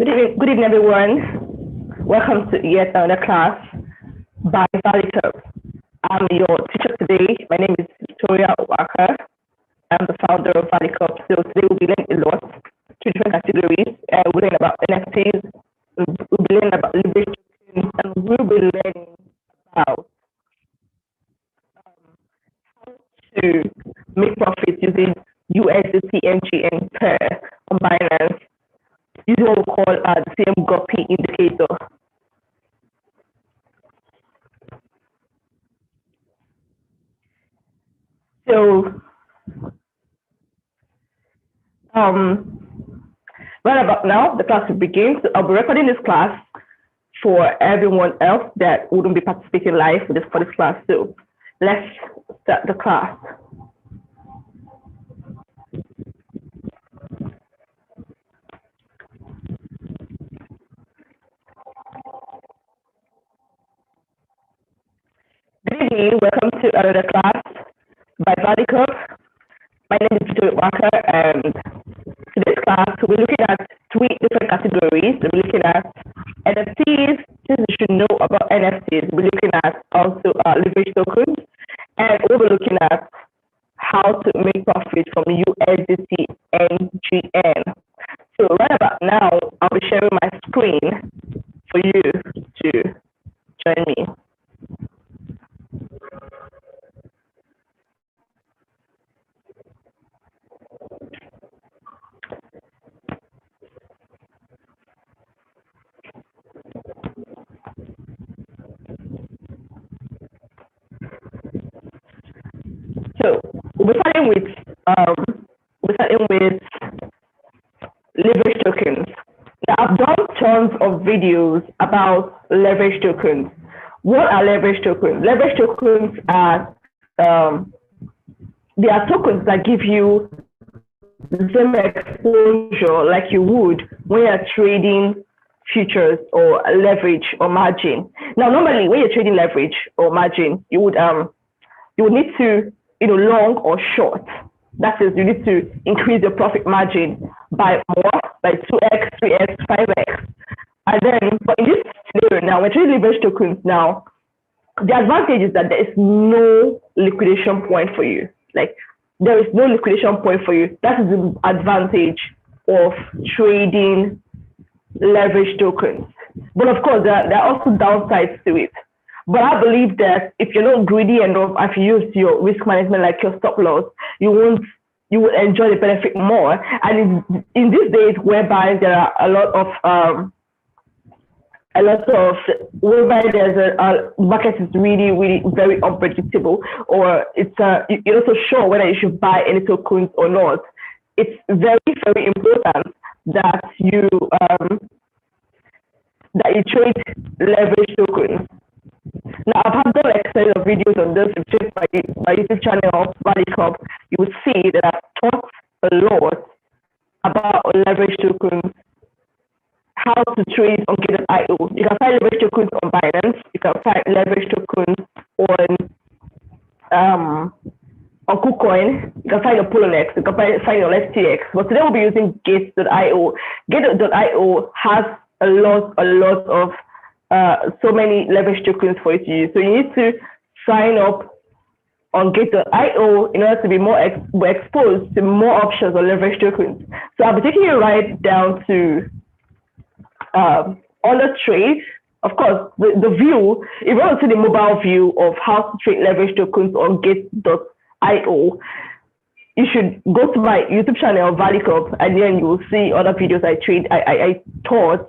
Good evening, everyone. Welcome to yet another class by Valucop. I'm your teacher today. My name is Victoria Walker. I'm the founder of Valucop. So today we'll be learning a lot, two different categories. We'll learn about NFTs, we'll be learning about leverage tokens, and we'll be learning about how to make profits using USDT MGN pair on Binance. This is what we call the same GOP indicator. So, right about now, the class will begin. So I'll be recording this class for everyone else that wouldn't be participating live for this class. So let's start the class. Good evening, welcome to another class by Valucop. My name is Victoria Walker, and today's class we're looking at three different categories. We're looking at NFTs, things you should know about NFTs. We're looking at also leverage tokens, and we'll be looking at how to make profit from USDT NGN. So right about now, I'll be sharing my screen for you to join me. So we're starting with leverage tokens. Now I've done tons of videos about leverage tokens. What are leverage tokens? Leverage tokens are they are tokens that give you the same exposure like you would when you're trading futures or leverage or margin. Now normally when you're trading leverage or margin, you would need to long or short. That is, you need to increase your profit margin by more, by 2x, 3x, 5x. And then, but in this scenario now, we're trading leverage tokens now, the advantage is that there is no liquidation point for you. Like, there is no liquidation point for you. That is the advantage of trading leverage tokens. But of course, there are also downsides to it. But I believe that if you're not greedy enough, if you use your risk management like your stop loss, you will enjoy the benefit more. And in these days whereby there are a lot whereby there's a market is really very unpredictable, or you're not so sure whether you should buy any tokens or not. It's very important that you trade leverage tokens. Now, I've done like a series of videos on this. If you check my YouTube channel, Valucop, you will see that I've taught a lot about leverage tokens, how to trade on Gate.io. You can find leverage tokens on Binance. You can find leverage tokens on KuCoin. You can find on Poloniex. You can find on FTX. But today we'll be using Gate.io. Gate.io has a lot of so many leverage tokens for you to use. So you need to sign up on Gate.io in order to be more exposed to more options on leverage tokens. So I'll be taking you right down to on the trade. Of course, the view, if you want to see the mobile view of how to trade leverage tokens on Gate.io, you should go to my YouTube channel, Valucop, and then you will see other videos I taught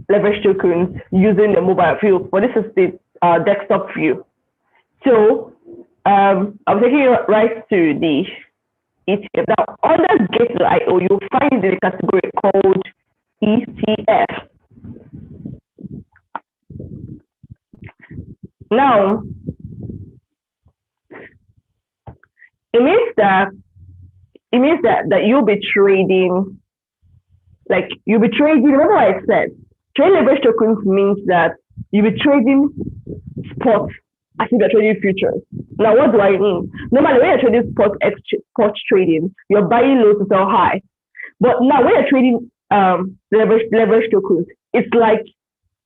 leverage tokens using the mobile view. But this is the desktop view. So I'm taking you right to the ETF. Now, under Gate.io, you'll find the category called ETF. Now, it means that you'll be trading, remember what I said, trading leverage tokens means that you'll be trading spot as if you're trading futures. Now, what do I mean? Normally, when you're trading spot trading, you're buying low to sell high. But now, when you're trading leverage tokens. It's like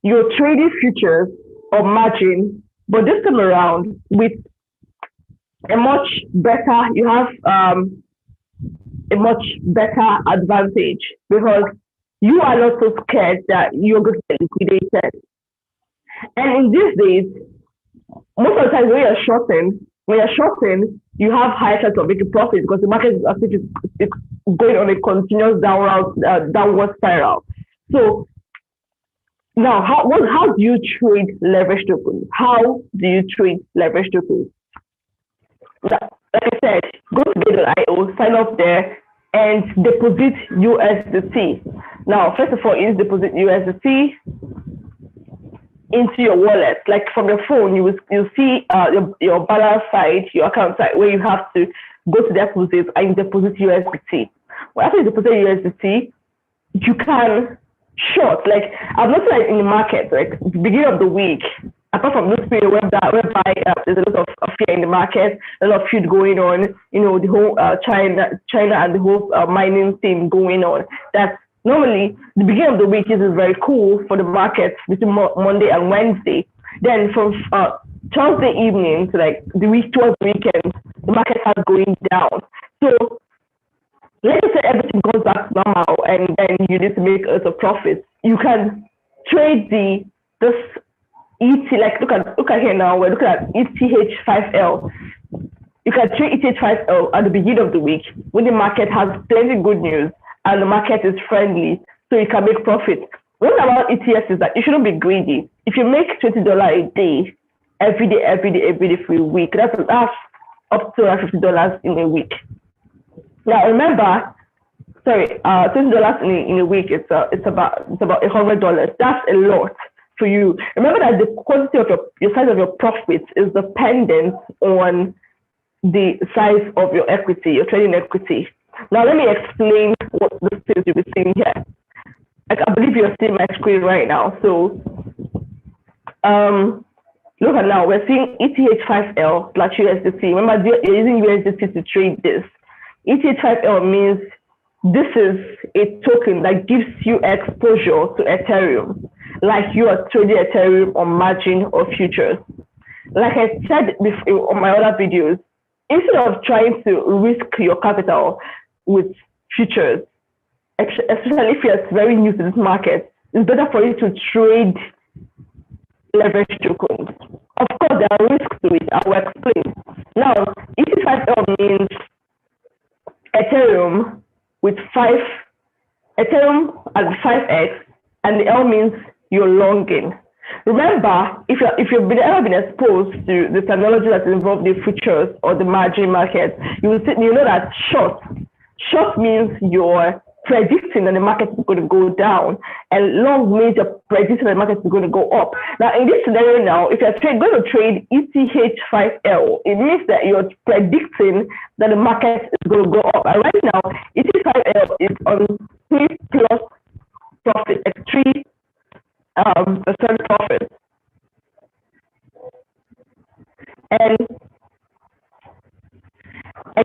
you're trading futures or margin, but this time around with a much better, you have a much better advantage because you are not so scared that you're going to get liquidated. And in these days, most of the time when you're shorting, you have high chance of making profit because the market is it's going on a continuous downward spiral. So now, how do you trade leverage tokens? How do you trade leverage tokens? Like I said, go to Get.io, sign up there, and deposit USDT. Now, first of all, is deposit USDT into your wallet. Like from your phone, you see your balance side, your account side, where you have to go to deposit and deposit USDT. Well, after you deposit USDT, you can short. Like I've noticed like in the market, like the beginning of the week, apart from this period whereby there's a lot of fear in the market, a lot of feud going on, you know, the whole China and the whole mining thing going on. That normally the beginning of the week is very cool for the market between Monday and Wednesday. Then from Thursday evening to like the week towards the weekend, the market starts going down. So let's say everything goes back to normal and then you need to make a profit. You can trade this ET, like look at here now, we're looking at ETH5L. You can trade ETH5L at the beginning of the week when the market has plenty of good news and the market is friendly, so you can make profit. One thing about ETFs is that you shouldn't be greedy. If you make $20 a day, every day for a week, that's up to $50 in a week. Now remember, $20 in a week, it's about $100. That's a lot for you. Remember that the quantity of your size of your profits is dependent on the size of your equity, your trading equity. Now let me explain what the things you'll be seeing here. Like, I believe you're seeing my screen right now. So look at now, we're seeing ETH5L / USDT. Remember, you're using USDT to trade this. ETH5L means this is a token that gives you exposure to Ethereum, like you are trading Ethereum on margin or futures. Like I said before on my other videos, instead of trying to risk your capital with futures, especially if you're very new to this market, it's better for you to trade leverage tokens. Of course, there are risks to it. I will explain. Now, ETH5L means Ethereum with Ethereum at 5x, and the L means you're longing. Remember, if you've ever been exposed to the technology that's involved in futures or the margin market, you know that short means you're predicting that the market is going to go down, and long means you're predicting that the market is going to go up. Now, in this scenario now, if you're going to trade ETH5L, it means that you're predicting that the market is going to go up. And right now, ETH5L is on 3 plus profit, like 3% profit. And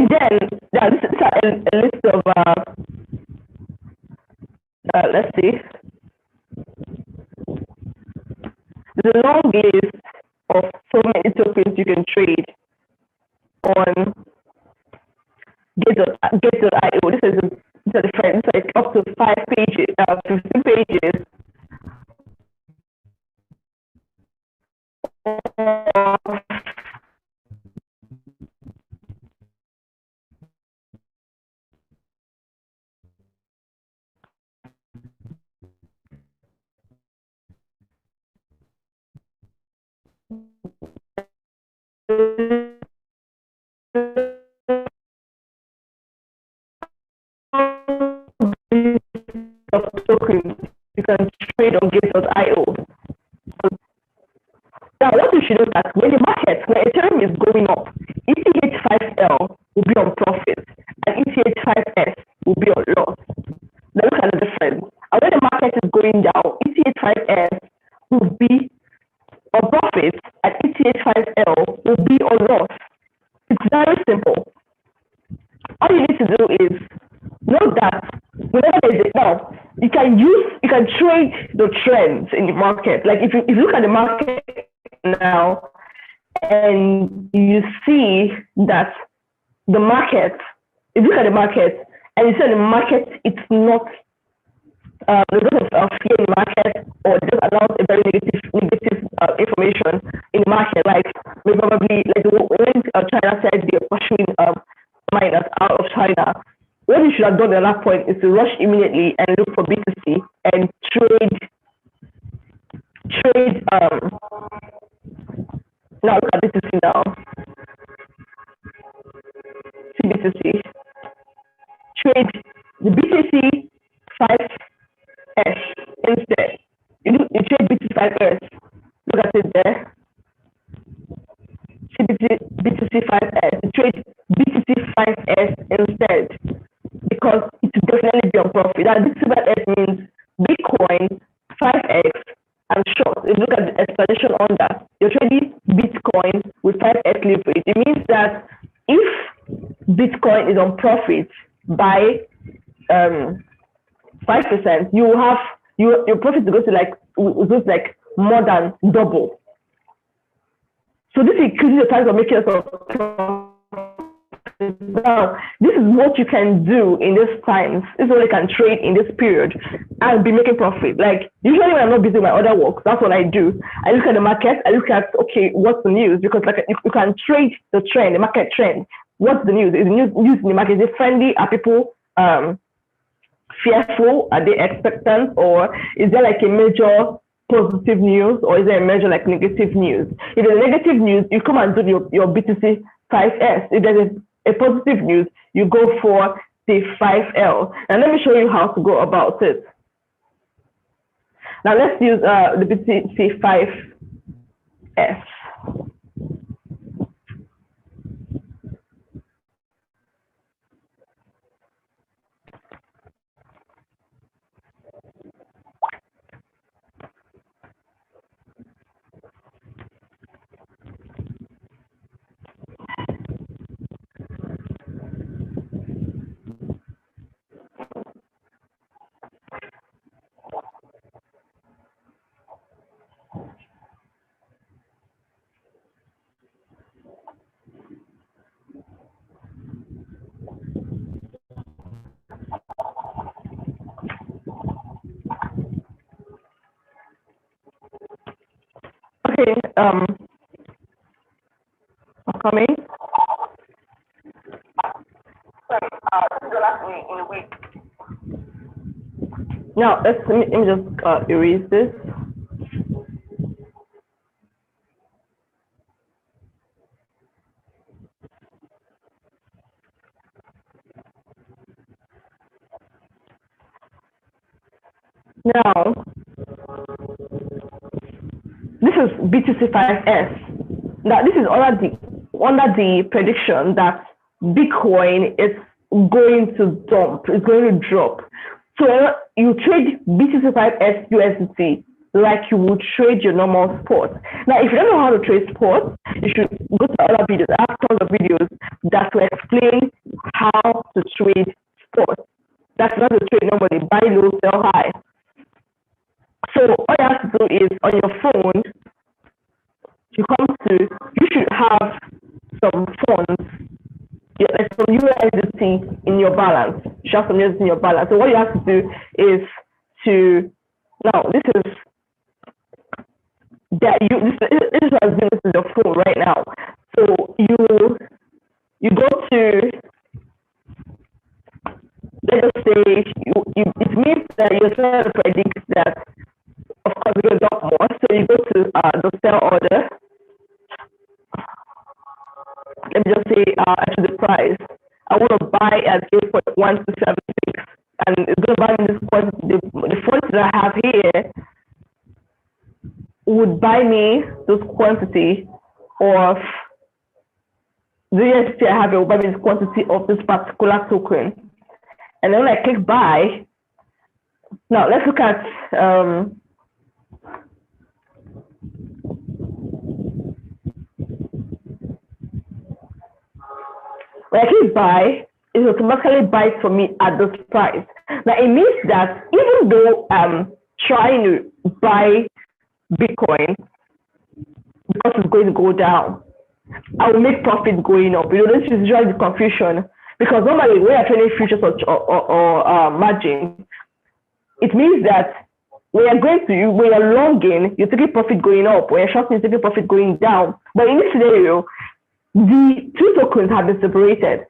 then this is a list of let's see, the long list of so many tokens you can trade on Get.io. This is different. It's like up to 5 pages, 15 pages. Of tokens you can trade on Get.io. Now, what you should know that when Ethereum is going up, ETH5L will be on profit and ETH5S will be on loss. Now look at the difference. And when the market is going down, ETH5S will be on profit and ETH5L will be on loss. It's very simple. All you need to do is know that whenever there's a now, you can you can trade the trends in the market. Like if you look at the market now and you see that the market, if you look at the market and you see the market, it's not there's a lot of fear in the market, or just announce a very negative information in the market, like probably like when China said they're pursuing miners out of China. What you should have done at that point is to rush immediately and look for B2C and trade. Now look at B2C now. See B2C. Trade the BTC 5S instead. You trade BTC 5S. Look at it there. See BTC 5S. You trade BTC 5S instead, because it will definitely be on profit. That BTC 5S means Bitcoin 5x and short. If you look at the explanation on that, you're trading Bitcoin with 5x leverage. It means that if Bitcoin is on profit by 5%, you will have your profit goes to like more than double. So this increases the chance of making yourself. Now, this is what you can do in these times. This is what you can trade in this period and be making profit. Like usually when I'm not busy with my other work, that's what I do. I look at the market, I look at, okay, what's the news? Because like you can trade the trend, the market trend. What's the news? Is the news in the market? Is it friendly? Are people fearful? Are they expectant? Or is there like a major positive news, or is there a major like negative news? If there's a negative news, you come and do your BTC 5S. If there's a positive news, you go for the 5L. And let me show you how to go about it. Now let's use the BTC 5S. Okay, I'm coming. $2 in a week. Now let me just erase this. Now this is BTC 5S. Now this is under the prediction that Bitcoin is going to dump, it's going to drop. So you trade BTC 5S USDT like you would trade your normal spot. Now, if you don't know how to trade spot, you should go to other videos. I have tons of videos that will explain how to trade spot. That's not to trade normally, buy low, sell high. So all you have to do is on your phone, you should have some funds, like some USDT in your balance. You should have some USDT in your balance. So what you have to do is now this is your phone right now. So you go to, let us say it means that you're trying to predict that of course it goes up more. So you go to the sell order. Let me just say actually the price. I want to buy at 0.1276, and it's going to buy me this quantity. The quantity that I have here would buy me this quantity of the USDT I have. It will buy me this quantity of this particular token, and then when I click buy. Now let's look at when I click buy, it automatically buys for me at this price. Now it means that even though I'm trying to buy Bitcoin because it's going to go down, I will make profit going up. This is usually the confusion, because normally when you're trading futures or margin, it means that when you're longing, you're taking profit going up. When you're shorting, you're taking profit going down. But in this scenario, the two tokens have been separated.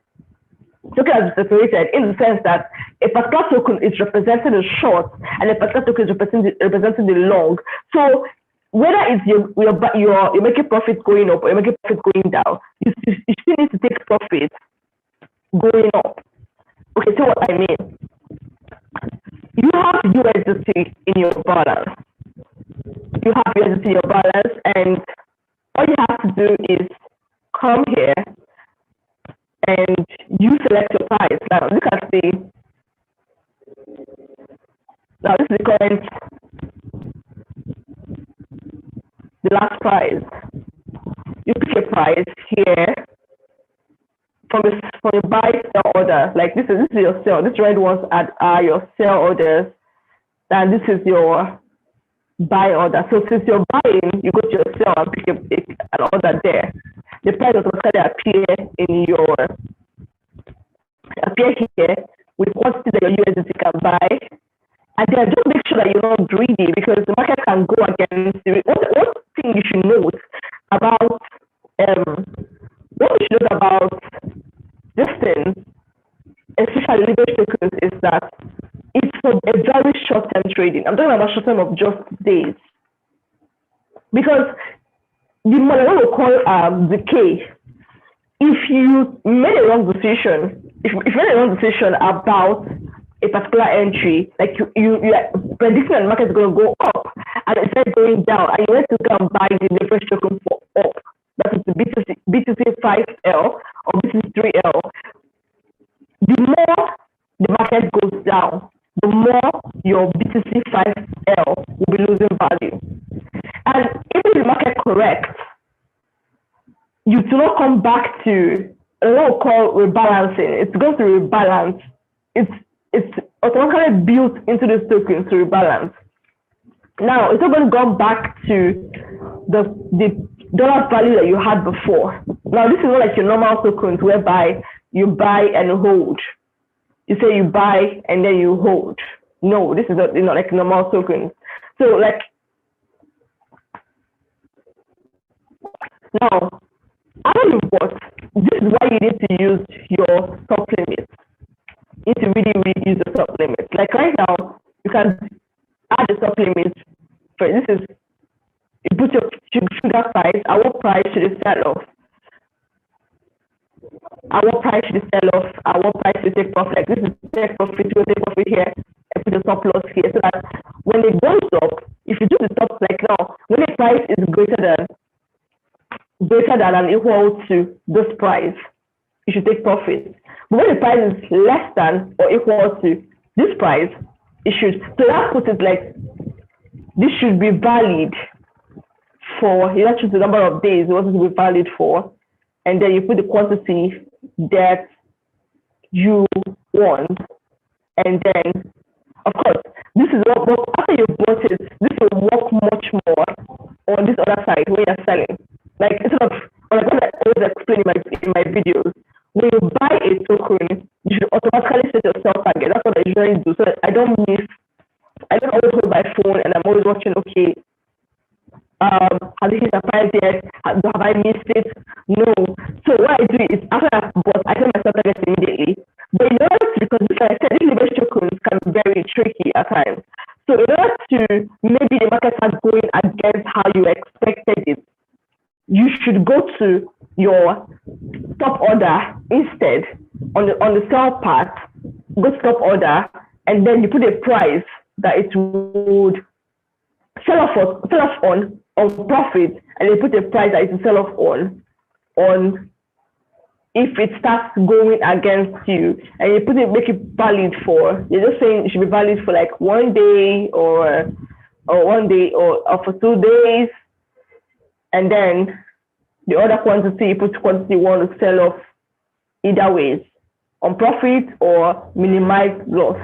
Token has been separated in the sense that a particular token is representing the short and a particular token is representing the long. So whether it's you're making profit going up or you're making profit going down, you still need to take profit going up. Okay, so what I mean, you have USDT in your balance. You have USDT in your balance, and all you have to do is come here and you select your price. Now look at now this is the current, the last price. You pick a price here from your buy sell order. Like this is your sell. These red ones are your sell orders, and this is your buy order. So since you're buying, you go to your sell and pick an order there. The price automatically appear here with quantity that your USDT can buy. And then just make sure that you're not greedy, because the market can go against you. One thing you should note about this thing, especially leverage tokens, is that it's for a very short-term trading. I'm talking about short-term of just days, because the money will call decay. If you made a wrong decision, if you made a wrong decision about a particular entry, like you are predicting that the market is going to go up and instead going down, and you went to go and buy the leverage token for up, that is the BTC 5L or BTC 3L, the more the market goes down, the more your BTC 5L will be losing value. And if the market corrects, you do not come back to what we call rebalancing. It's going to rebalance. It's automatically built into this token to rebalance. Now it's not going to go back to the dollar value that you had before. Now this is not like your normal tokens whereby you buy and hold. You say you buy and then you hold. No, this is not like normal tokens. So like now, after you bought, this is why you need to use your stop limit. You need to really use the stop limit. Like right now, you can add the stop limit. For this is, you put your sugar price, our price should it sell off. Our price should sell off, our price should take profit. Like this is take profit, you will take profit here, and put the stop loss here. So that when it goes up, if you do the stop like now, when the price is greater than and equal to this price, you should take profit. But when the price is less than or equal to this price, it should. So that puts it like this should be valid for, you choose the number of days you want it to be valid for, and then you put the quantity that you want, and then of course this is what after you bought it, this will work much more on this other side when you're selling. Like instead of, like what I always explain in my videos, when you buy a token, you should automatically set your sell target. That's what I usually do. So I don't always hold my phone and I'm always watching, okay, have you hit the price yet? Have I missed it? No. So what I do is after I've bought, I set my sell target immediately. But in order to, because like I said, these leverage tokens can be very tricky at times. So in order to, maybe the market starts going against how you expected it, you should go to your stop order instead on the sell part, go stop order, and then you put a price that it would sell off on profit, and you put a price that it will sell off on if it starts going against you, and you make it valid for, you're just saying it should be valid for like 1 day or 1 day or for 2 days. And then the other quantity, you put quantity you want to sell off either ways, on profit or minimize loss.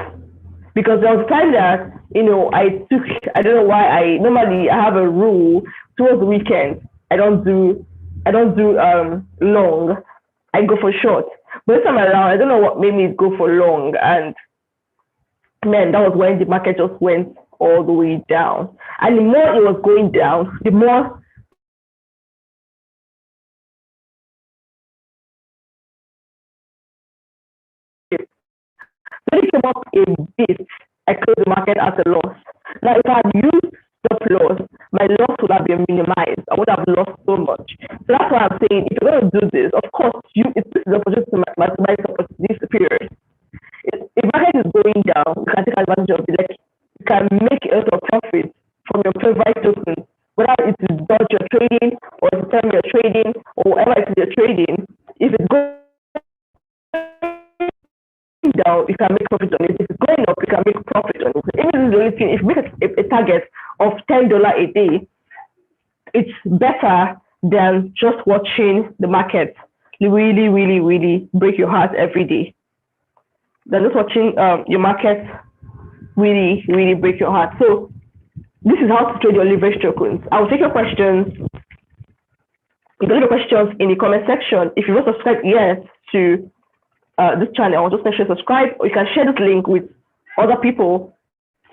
because there was a time that I don't know why I have a rule towards the weekend. I don't do long. I go for short. But this time around, I don't know what made me go for long, and man, that was when the market just went all the way down. And the more it was going down, the more when it came up a bit, I closed the market at a loss. Now, if I had used stop loss, my loss would have been minimized. I would have lost so much. So that's why I'm saying, if you're going to do this, of course, this is the opportunity to maximize this period. If market is going down, you can take advantage of it. Like, you can make a lot of profit from your favorite tokens, whether it is Dodge you're trading, or the time you're trading, or whatever it is you're trading. If it's going down, you can make profit on it. If it's going up, you can make profit on it. Even the only thing, if you make a target of $10 a day, it's better than just watching the market really, really, really break your heart every day. Than just watching your market really, really break your heart. So this is how to trade your leverage tokens. I will take your questions. You can leave your questions in the comment section. If you've not subscribed yet to this channel, just make sure to subscribe, or you can share this link with other people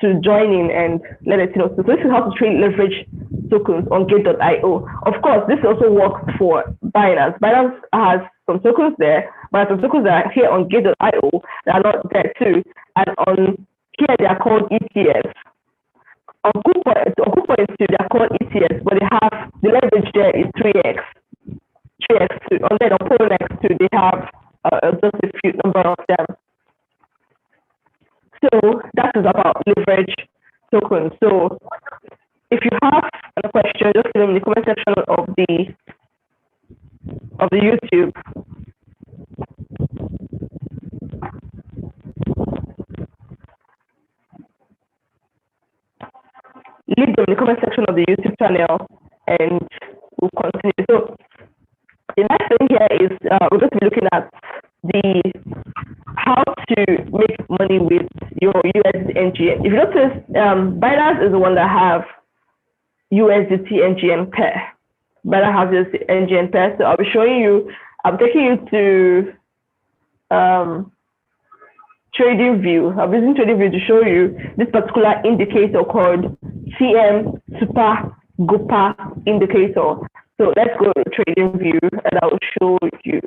to join in and let us know. So this is how to trade leverage tokens on Gate.io. Of course, this also works for Binance. Binance has some tokens there, but some tokens that are here on Gate.io that are not there too. And on here they are called ETFs. On KuCoin too, they are called ETFs, but they have the leverage there is 3x. 3x too. And then on Poloniex too, they have just a few number of them. So that is about leverage tokens. So if you have a question, just leave them in the comment section of the YouTube. Leave them in the comment section of the YouTube channel, and we'll continue. So the next thing here is we're going to be looking at how to make money with your USD NGN. If you notice, Binance is the one that have USDT NGN pair. Binance has USDT NGN pair. So I'll be showing you. I'm taking you to Trading View. I'm using Trading View to show you this particular indicator called CM Super GOPA indicator. So let's go to Trading View and I'll show you.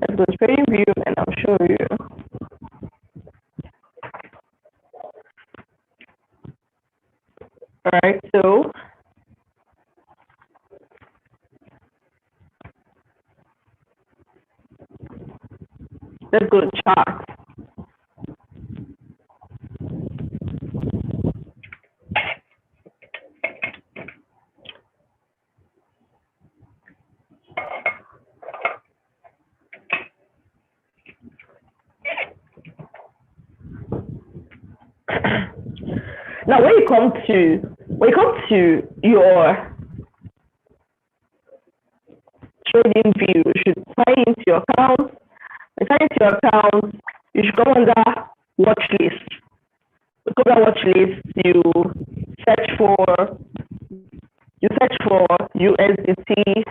Let's go to Trading View and I'll show you. All right, so let's go to chart. Now, when you come to your Trading View, you should sign into your account. When you sign into your account, you should go under watch list. When you go under watch list, you search for USDT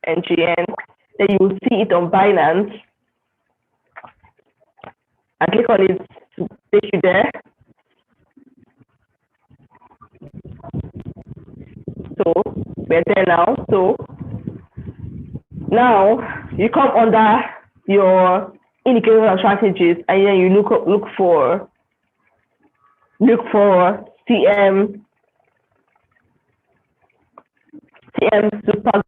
NGN. Then you will see it on Binance. And click on it to take you there. So we're there now. So now you come under your indicators and strategies, and then you look for CM Super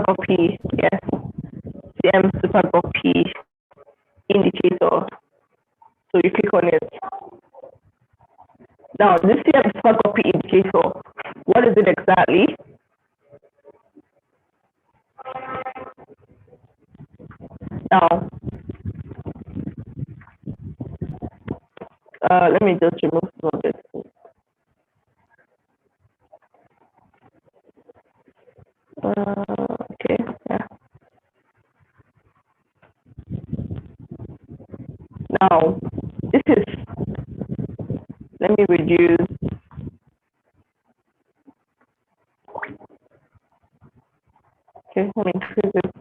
GOPI, yes, CM Super GOPI indicator. So you click on it. Now, this CM Super GOPI indicator, what is it exactly? Now, Let me just remove some of this. Okay, yeah. Now, this is, let me reduce. Okay, let me increase it.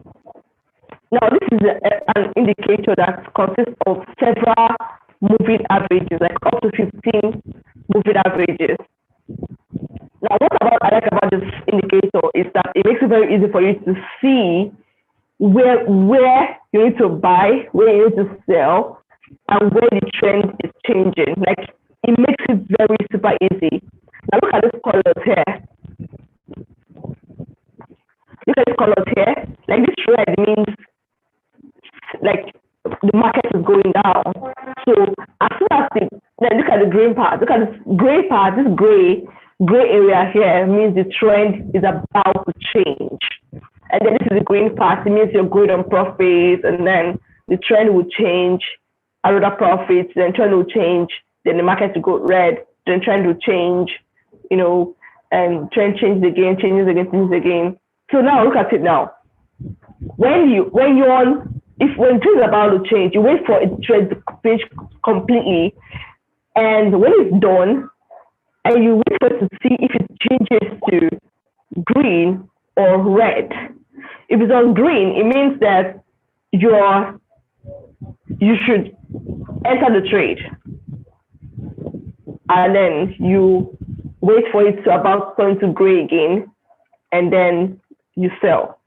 Now, this is an indicator that consists of several moving averages, like up to 15 moving averages. Now, I like about this indicator is that it makes it very easy for you to see where you need to buy, where you need to sell, and where the trend is changing. Like, it makes it very super easy. Now, look at these colors here. Look at these colors here. Like, this red means like the market is going down. So as soon as look at the green part, look at this gray part, this gray area here means the trend is about to change. And then this is the green part, it means you're good on profits, and then the trend will change, another profits, then trend will change, then the market will go red, then trend will change, and trend changes again. So now look at it now. When trend is about to change, you wait for it trend to change completely, and when it's done, and you wait for it to see if it changes to green or red. If it's on green, it means that you should enter the trade, and then you wait for it to about turn to gray again, and then you sell.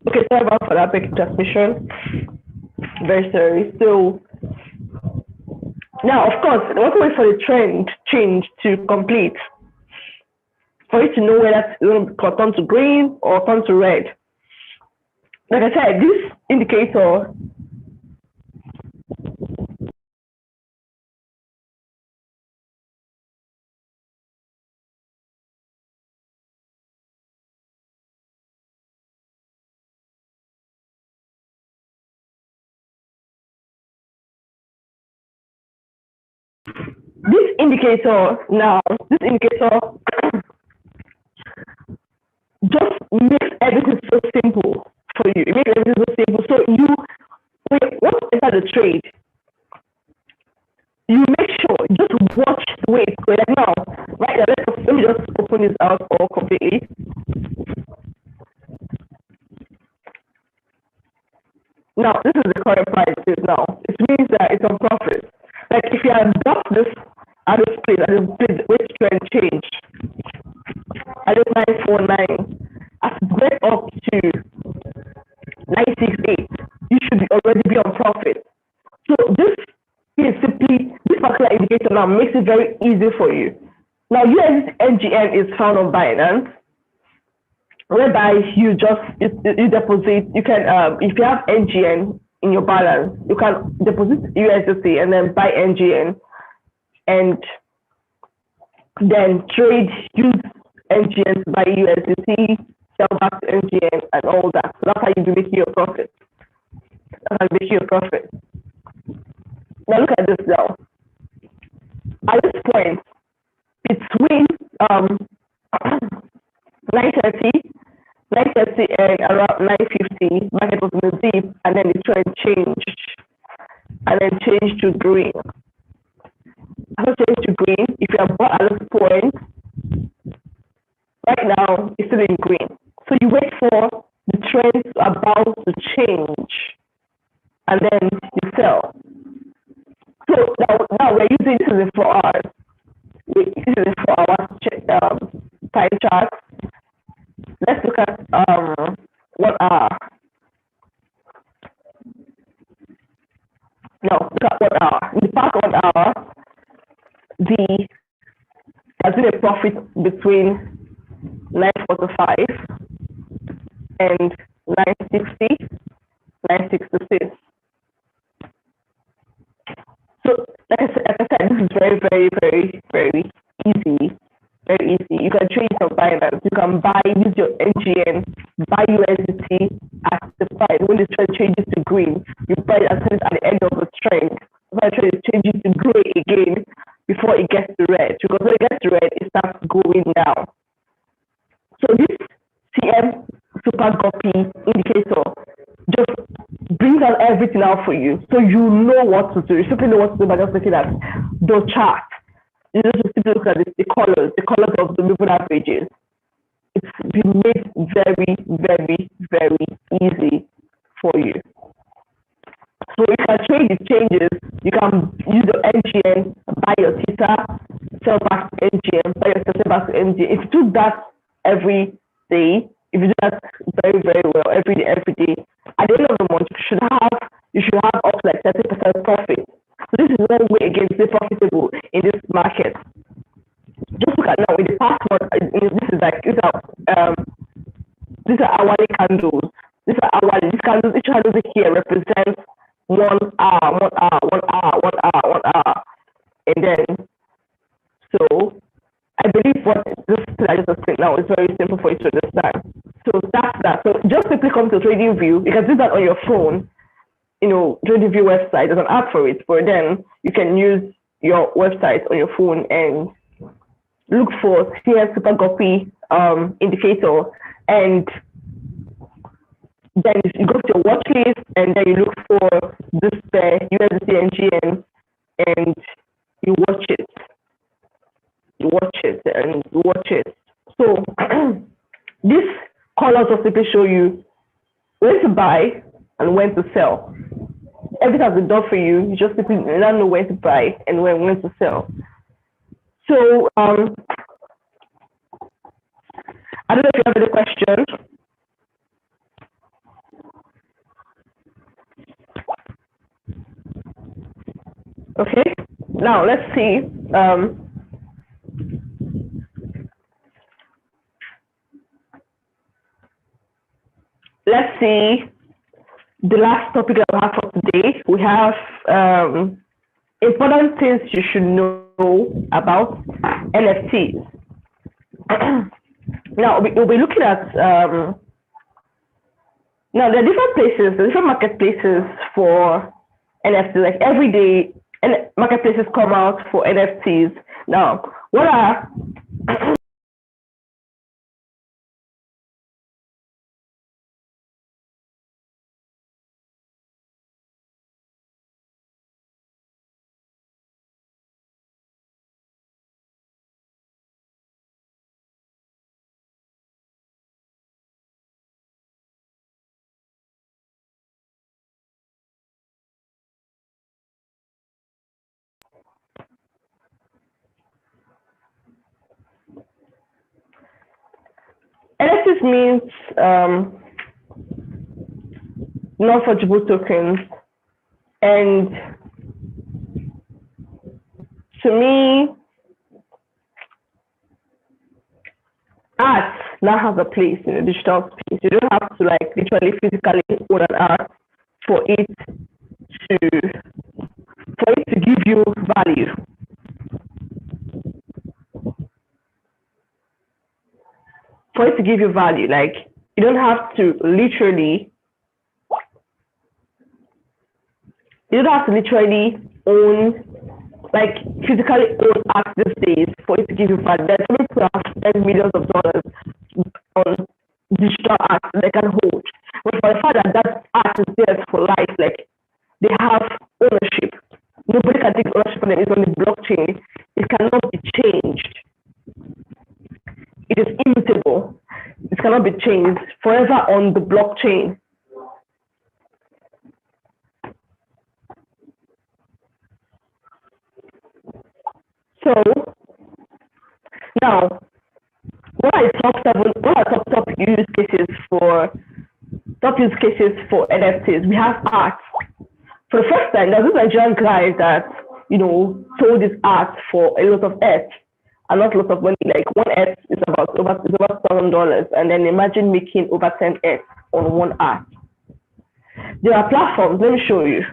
Okay, sorry about for that quick transmission. Very sorry. So now, of course, we want to wait for the trend change to complete for you to know whether it's going to turn to green or turn to red. Like I said, this indicator this indicator just makes everything so simple for you. It makes everything so simple. So once you enter the trade, you make sure, just watch the way it's going. Like now, right now, let me just open this out all completely. Now, this is the current price it is now. It means that it's on profit. Like if you had bought this at this place, which trend changed, at this 949, as it went up to 968, you should already be on profit. So this particular indicator now makes it very easy for you. Now, USNGN is found on Binance, whereby you deposit. You can, if you have NGN in your balance, you can deposit USDC and then buy NGN, and then use NGN to buy USDC, sell back to NGN, and all that. So that's how you be making your profit. Now look at this now. At this point, between 9:30 and around 9:50, market was in the dip, and then the trend changed to green. After change to green, if you have bought at this point, right now it's still in green. So you wait for the trend about to change, and then you sell. So now we're using this in 4 hours. time chart. Let's look at 1 hour. No, look at 1 hour. In the past 1 hour, there's been a profit between 945 and 960, 966. So, like I said, this is very, very, very, very easy. Very easy. You can trade on Binance. You can buy, use your NGN, buy USDT at the price. When the trend changes to green, you buy it at the end of the trend. When the trend changes to gray again before it gets to red. Because when it gets to red, it starts going down. So this CM super copy indicator just brings out everything out for you. So you know what to do. You simply know what to do by just looking at the chart. You just simply look at the colors of the moving averages. It's been made very, very, very easy for you. So you can trade the changes. You can use your NGN, buy your Theta, sell back to NGN, buy your Theta, sell back to NGN. If you do that every day, if you do that very, very well every day, at the end of the month, you should have up to like 30% profit. So this is one way again to be profitable in this market. Just look at now in the past month. These are hourly candles. These are hourly. These candles, each candle here represents 1 hour, 1 hour, 1 hour, 1 hour, 1 hour, and then so I believe what this thing I just explained now is very simple for you to understand. So that's that. So just simply come to TradingView. You can do that on your phone. You know, TradingView website, there's an app for it, but then you can use your website on your phone and look for CS super copy indicator, and then you go to your watch list, and then you look for this USDT NGN, and you watch it. You watch it and you watch it. So these colors will simply show you when to buy and when to sell. Everything has been done for you. You just simply don't know when to buy and when to sell. So I don't know if you have any questions. Okay. Now let's see. Let's see the last topic that we have for today. We have important things you should know about NFTs. Now we'll be looking at now there are different places, different marketplaces for NFTs. Like every day, marketplaces come out for NFTs. Now, what are NFTs means non-fungible tokens, and to me, art now has a place in the digital space. You don't have to like literally physically own an art for it to give you value. For it to give you value, like you don't have to literally own, like physically own art these days for it to give you value. There's some people have spent millions of dollars on digital art they can hold. But for the fact that that art is there for life, like they have ownership. Nobody can take ownership of them. It's on the blockchain. It cannot be changed. It is immutable. It cannot be changed. Forever on the blockchain. So now, what are use cases for NFTs. We have art. For the first time, there's this Nigerian guy that sold his art for a lot of earth, and not lots of money. Like one earth is about over $1,000, and then imagine making over 10 earth on one art. There are platforms. Let me show you.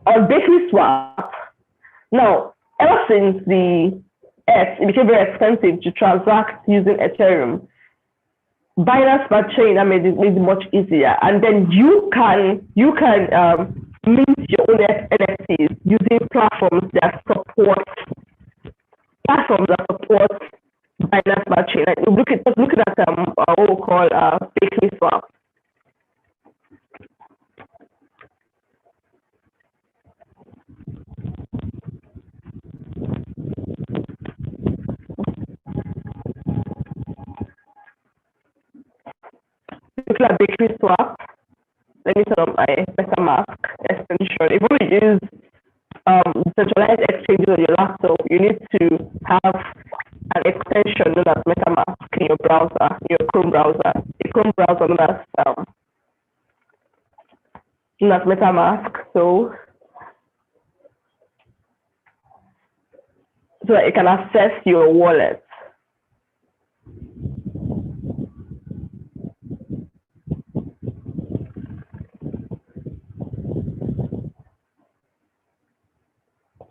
On Bakery Swap, now ever since the earth it became very expensive to transact using Ethereum, Binance Smart Chain made it much easier, and then you can mint your own NFTs using platforms that support Binance Smart Chain. Like looking at what we call Bakery Swap. Look at Bakery Swap. Let me turn on my MetaMask extension. If you want to use centralized exchanges on your laptop, you need to have an extension known as MetaMask in your browser, your Chrome browser. A Chrome browser known as MetaMask. So that you can access your wallet.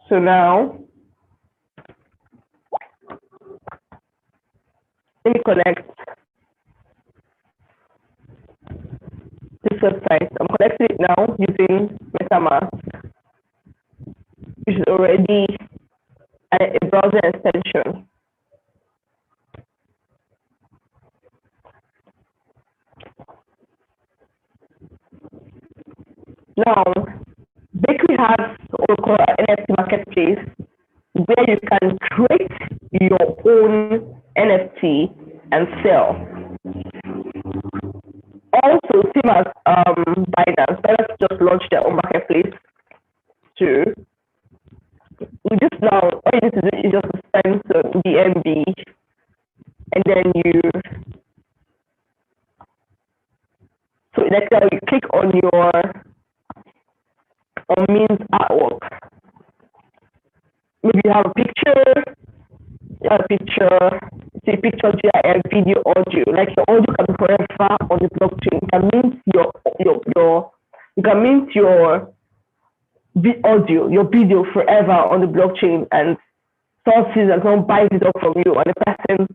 So now, let me connect this website. I'm connecting it now using MetaMask, which is already a browser extension. Now, Bakery has what we call an NFT marketplace where you can create your own NFT and sell. Also, same as Binance just launched their own marketplace too. We just now, all you need to do is just send to BNB, and then you click on your means artwork. Maybe you have a picture, GIF, video, audio. Like your audio can be forever on the blockchain. You can mint your audio, your video forever on the blockchain, and sources and someone buys it up from you, and and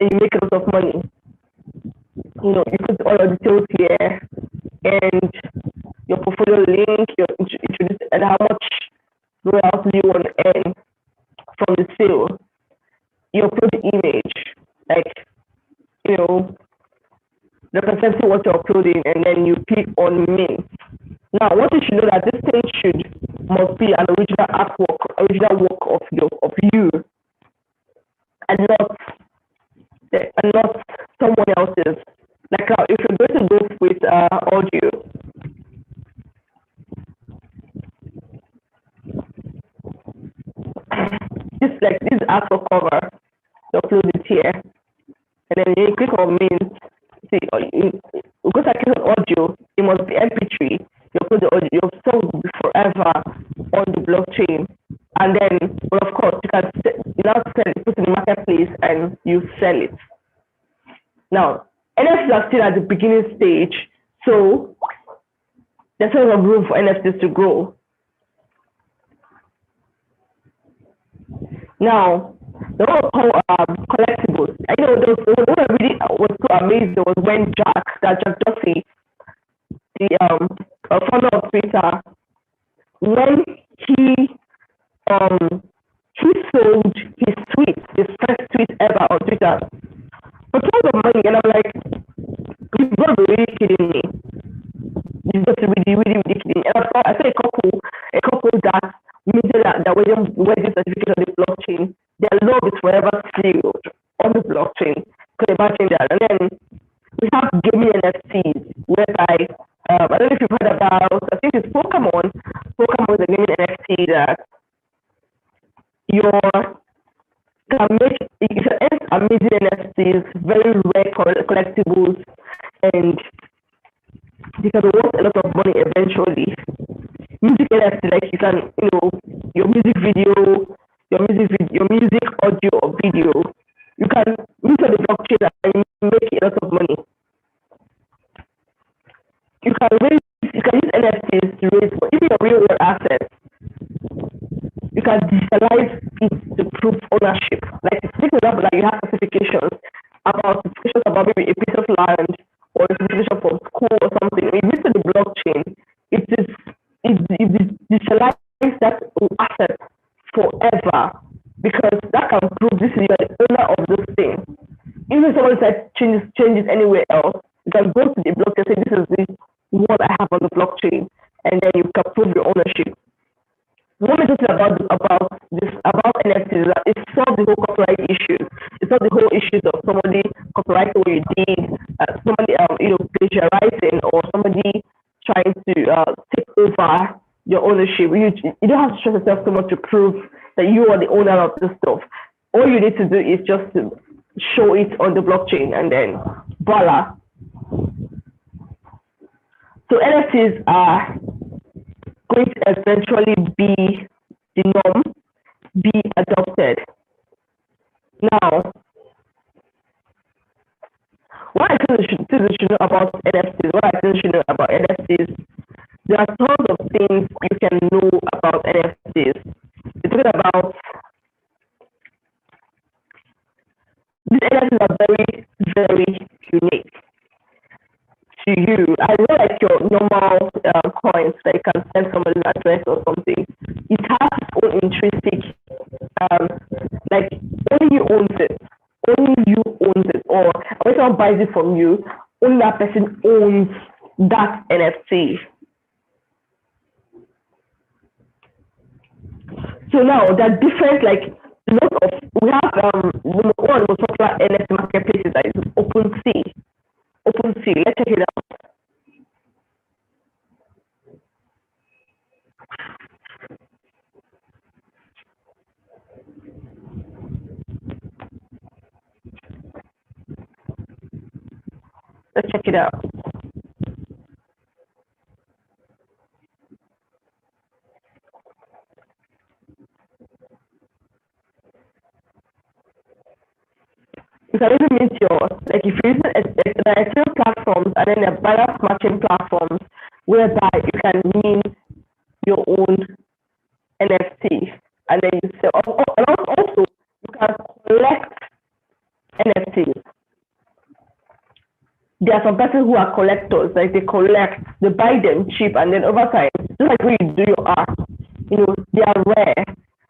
you make a lot of money. You put all your details here, and your portfolio link, and how much royalty you want to earn from the sale. You upload the image, representing what you're uploading, and then you click on mint. Now, what you should know that this thing must be an original work of you, and not someone else's. Like now, if you're going to go with audio, this artwork cover, you upload it here, and then you click on mint. See, because I click on audio, it must be MP3. You upload the audio, your song will be forever on the blockchain, and then, well, of course, you can now sell it, put it in the marketplace, and you sell it. Now, NFTs are still at the beginning stage, so there's a lot of room for NFTs to grow. Now, the whole collectibles. I know what I really was so amazed was when Jack Dorsey, the founder of Twitter, when he sold his first tweet ever on Twitter, for tons of money, and I'm like, you've got to be really kidding me. You've got to be really, really, really kidding me. And I saw a couple that made that wedding certificate on the blockchain. Their love is forever sealed on the blockchain. Could imagine that. And then we have gaming NFTs, whereby I don't know if you've heard about. I think it's Pokemon. Pokemon is a gaming NFT that you can amazing NFTs, very rare collectibles, and they can be worth a lot of money eventually. Music NFT, like you can, your music video, your music audio or video, you can use on the blockchain and make a lot of money. You can use NFTs to raise money. Even your real world assets, you can digitalize it to prove ownership. Like, for example, like you have certifications about maybe a piece of land or a certification from school or something. When you use the blockchain, it digitalizes that asset forever, because that can prove this is the owner of this thing. Even if someone said changes anywhere else, you can go to the blockchain and say this is the what I have on the blockchain, and then you can prove your ownership. What we're talking about NFTs is that it solves the whole copyright issues. It solves the whole issues of somebody copyrighting what you did, somebody plagiarizing, or somebody trying to take over your ownership. You don't have to stress yourself so much to prove that you are the owner of this stuff. All you need to do is just to show it on the blockchain, and then voila. So NFTs are going to eventually be the norm, be adopted. Now, what I think you should know about NFTs, there are tons of things you can know about NFTs. We're talking about these NFTs are very, very unique to you. I know, like your normal coins that you can send somebody's address or something. It has its own intrinsic, like only you owns it. Only you owns it. Or when someone buys it from you, only that person owns that NFT. So now there are different, like, we have one of the most popular NFT marketplaces that is OpenSea. OpenSea, let's check it out. Let's check it out. You can even mint yours. Like if you use there are two platforms, and then there are balance matching platforms whereby you can mint your own NFT, and then you sell. And also you can collect NFTs. There are some people who are collectors, like they buy them cheap, and then over time, just like when you do your art, they are rare.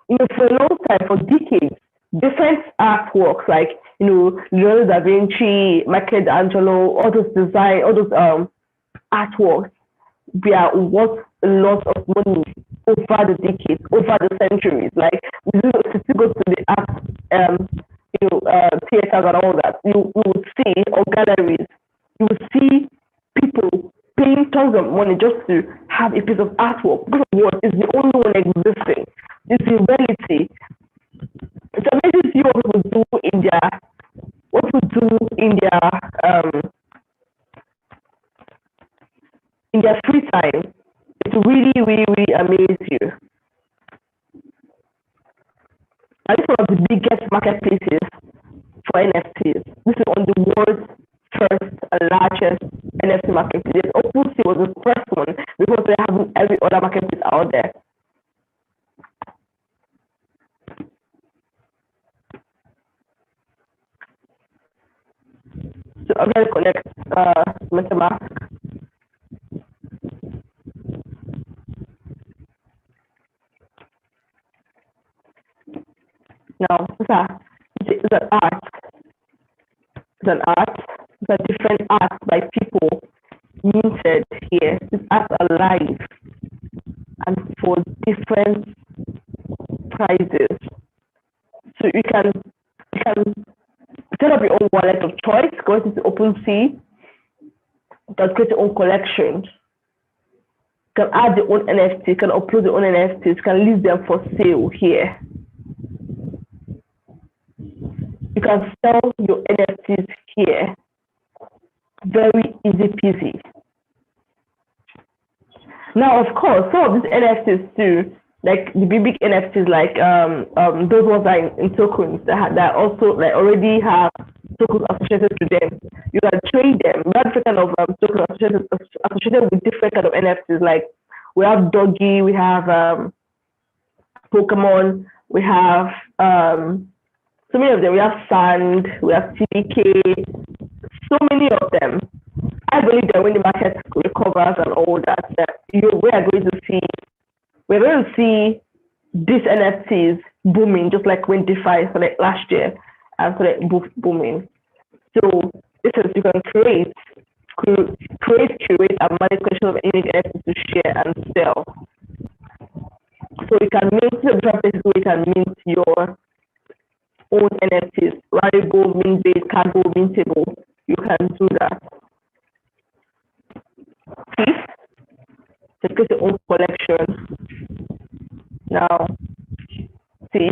For a long time, for decades, different artworks like Leonardo da Vinci, Michelangelo, all those artworks, they are worth a lot of money over the decades, over the centuries. Like if you go to the art, theaters and all that, you would see, or galleries, you will see people paying tons of money just to have a piece of artwork, because what is the only one existing. It's the reality. It's amazing to see what people do in their free time. It really, really, really amazes you. And this is one of the biggest marketplaces for NFTs. This is on the world's first and largest NFT marketplace. OpenSea was the first one, because they have every other marketplace out there. So I'm going to connect MetaMask. Now, it's an art. It's an art. It's a different art by people minted here. This art alive and for different prices. So you can set up your own wallet of choice, go into OpenSea, you can create your own collection. You can add your own NFT, you can upload your own NFTs, you can list them for sale here. you can sell your NFTs here. Very easy peasy. Now, of course, some of these NFTs too, like the big NFTs, like those ones that are in tokens that also like already have tokens associated to them. You can trade them. We have different kind of tokens associated with different kind of NFTs. Like we have Doggy, we have Pokemon, we have so many of them. We have Sand, we have TDK, so many of them. I believe that when the market recovers and all that, we are going to see these NFTs booming, just like when DeFi started last year and started booming. So this is, you can create, curate, and manage collection of unique NFTs to share and sell. So you can mint the different places where you can mint your own NFTs, Rarible, Mintbase, Cargo, Mintable. You can do that. To create your own collection. Now, see,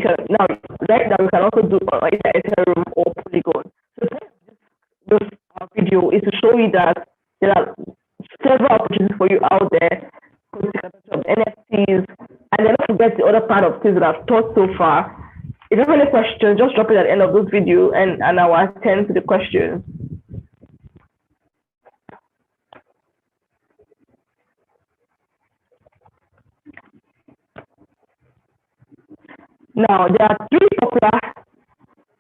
right now you can also do either Ethereum or Polygon. So this video is to show you that there are several opportunities for you out there of NFTs, and then don't forget the other part of things that I've taught so far. If you have any questions, just drop it at the end of this video, and I will attend to the questions. Now, there are three popular,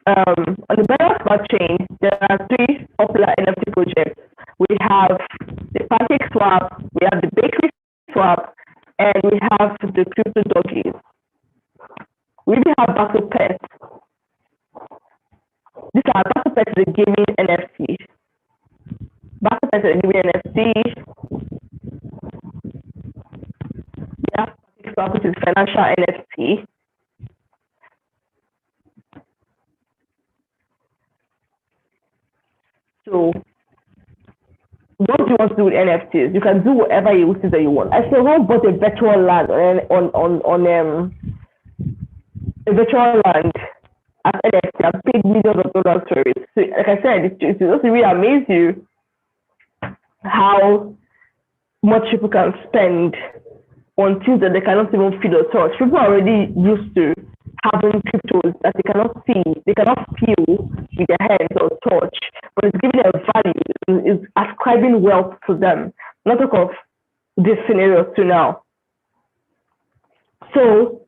on the Binance Smart Chain, there are three popular NFT projects. We have the Pancake Swap, we have the Bakery Swap, and we have the Crypto Doggies. We even have Battle Pets. These are Battle Pets, the gaming NFT. Battle Pets, the gaming NFT. We have Pancake Swap, which is financial NFT. So, what do you want to do with NFTs? You can do whatever you wish that you want. I said, one bought a virtual land on a virtual land as NFT. I've paid millions of dollars for it. So, like I said, it just really amaze you how much people can spend on things that they cannot even feel or touch. People are already used to having cryptos that they cannot see, they cannot feel with their hands or touch, but it's giving them value, it's ascribing wealth to them. Not talk of this scenario to now. So,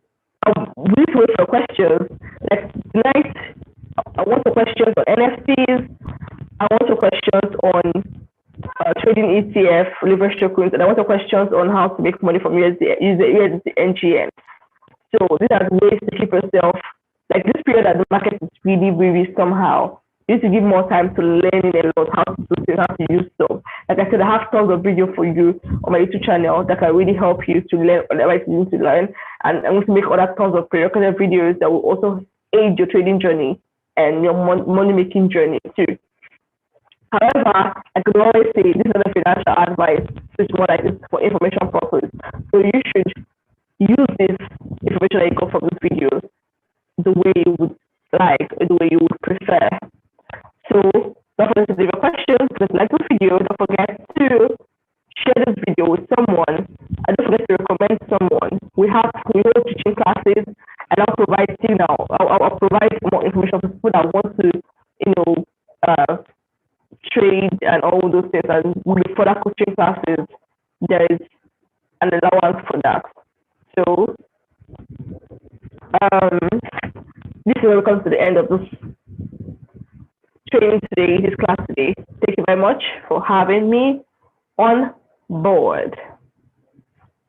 please wait for questions. Like tonight, I want the questions on NFTs, I want the questions on trading ETF, leverage tokens, and I want the questions on how to make money from USD NGN. So these are ways to keep yourself, like this period that the market is really, really somehow. You need to give more time to learning a lot, how to do things, how to use stuff. Like I said, I have tons of video for you on my YouTube channel that can really help you to learn whatever you need to learn. And I'm going to make other tons of prerequisite videos that will also aid your trading journey and your money-making journey too. However, I could always say this is not a financial advice, it's more like it's for information purposes. So you should use this information that you got from this video the way you would like, the way you would prefer. So don't forget to leave your questions, just like this video, don't forget to share this video with someone, and don't forget to recommend someone. We hold teaching classes, and I'll provide I'll provide more information for people that want to, trade and all those things, and with further coaching classes, there is an allowance for that. So this is where we come to the end of this training today, this class today. Thank you very much for having me on board.